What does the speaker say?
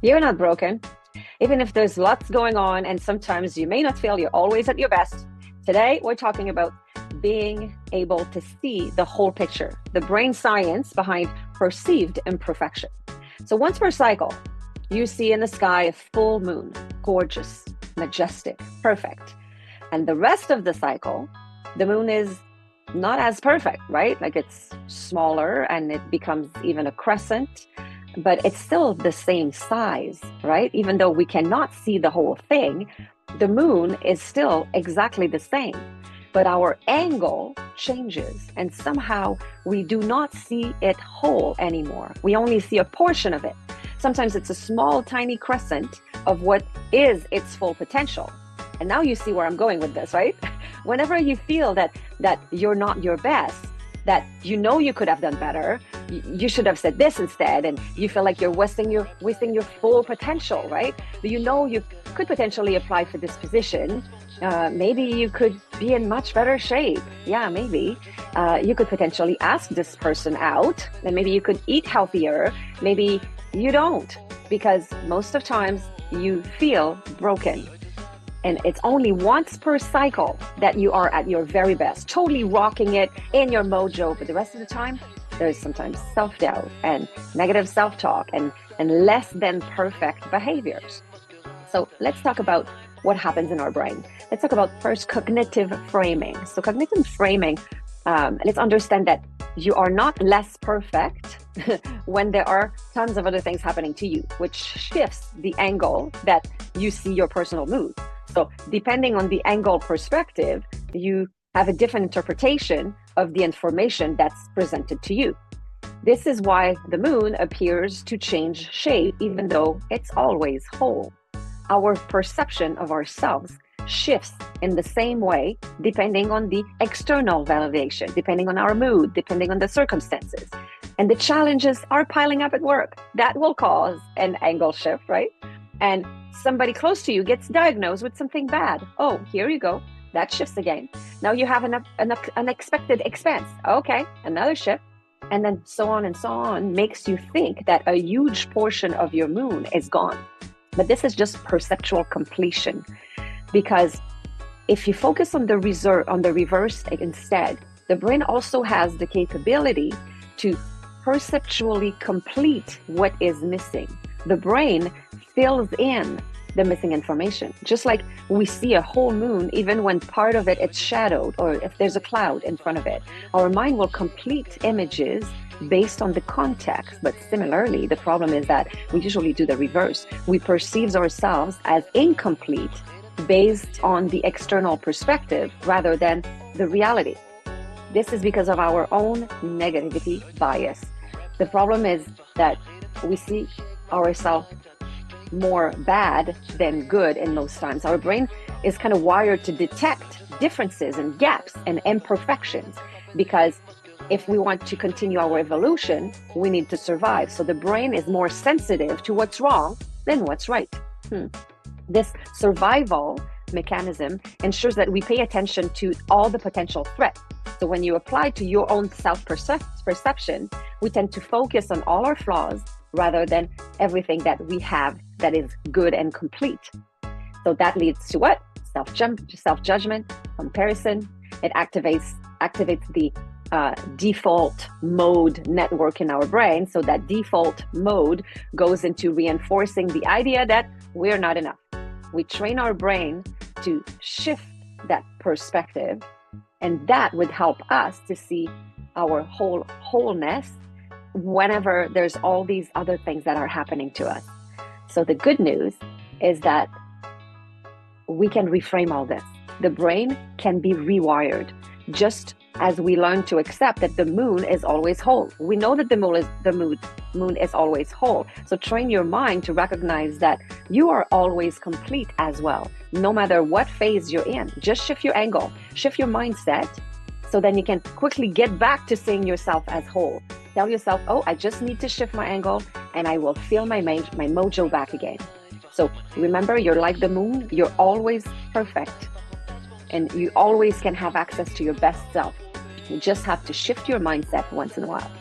You're not broken. Even if there's lots going on and sometimes you may not feel you're always at your best, today we're talking about being able to see the whole picture, the brain science behind perceived imperfection. So once per cycle, you see in the sky a full moon, gorgeous, majestic, perfect. And the rest of the cycle, the moon is not as perfect, right? Like it's smaller and it becomes even a crescent, but it's still the same size, right? Even though we cannot see the whole thing, the moon is still exactly the same, but our angle changes and somehow we do not see it whole anymore. We only see a portion of it. Sometimes it's a small, tiny crescent of what is its full potential. And now you see where I'm going with this, right? Whenever you feel that you're not your best, that you know you could have done better, you should have said this instead, and you feel like you're wasting your full potential, right? You know you could potentially apply for this position. Maybe you could be in much better shape. Yeah, maybe. You could potentially ask this person out, and maybe you could eat healthier. Maybe you don't, because most of times you feel broken. And it's only once per cycle that you are at your very best, totally rocking it in your mojo. But the rest of the time, there's sometimes self-doubt and negative self-talk and less than perfect behaviors. So let's talk about what happens in our brain. Let's talk about first cognitive framing. So cognitive framing, let's understand that you are not less perfect when there are tons of other things happening to you, which shifts the angle that you see your personal mood. So depending on the angle perspective, you have a different interpretation of the information that's presented to you. This is why the moon appears to change shape, even though it's always whole. Our perception of ourselves shifts in the same way, depending on the external validation, depending on our mood, depending on the circumstances. And the challenges are piling up at work. That will cause an angle shift, right? And somebody close to you gets diagnosed with something bad. Oh, here you go. That shifts again. Now you have an unexpected expense. Okay, another shift. And then so on, makes you think that a huge portion of your moon is gone. But this is just perceptual completion. Because if you focus on the reverse instead, the brain also has the capability to perceptually complete what is missing. The brain fills in the missing information. Just like we see a whole moon, even when part of it is shadowed, or if there's a cloud in front of it, our mind will complete images based on the context. But similarly, the problem is that we usually do the reverse. We perceive ourselves as incomplete based on the external perspective rather than the reality. This is because of our own negativity bias. The problem is that we see ourselves more bad than good in most times. Our brain is kind of wired to detect differences and gaps and imperfections, because if we want to continue our evolution, we need to survive. So the brain is more sensitive to what's wrong than what's right. This survival mechanism ensures that we pay attention to all the potential threats. So when you apply to your own self-perception, we tend to focus on all our flaws rather than everything that we have that is good and complete. So that leads to what? Self-judgment, comparison. It activates the default mode network in our brain. So that default mode goes into reinforcing the idea that we're not enough. We train our brain to shift that perspective, and that would help us to see our wholeness whenever there's all these other things that are happening to us. So the good news is that we can reframe all this. The brain can be rewired, just as we learn to accept that the moon is always whole. We know that the moon is always whole. So train your mind to recognize that you are always complete as well, no matter what phase you're in. Just shift your angle, shift your mindset, so then you can quickly get back to seeing yourself as whole. Tell yourself, oh, I just need to shift my angle and I will feel my mojo back again. So remember, you're like the moon, you're always perfect. And you always can have access to your best self. You just have to shift your mindset once in a while.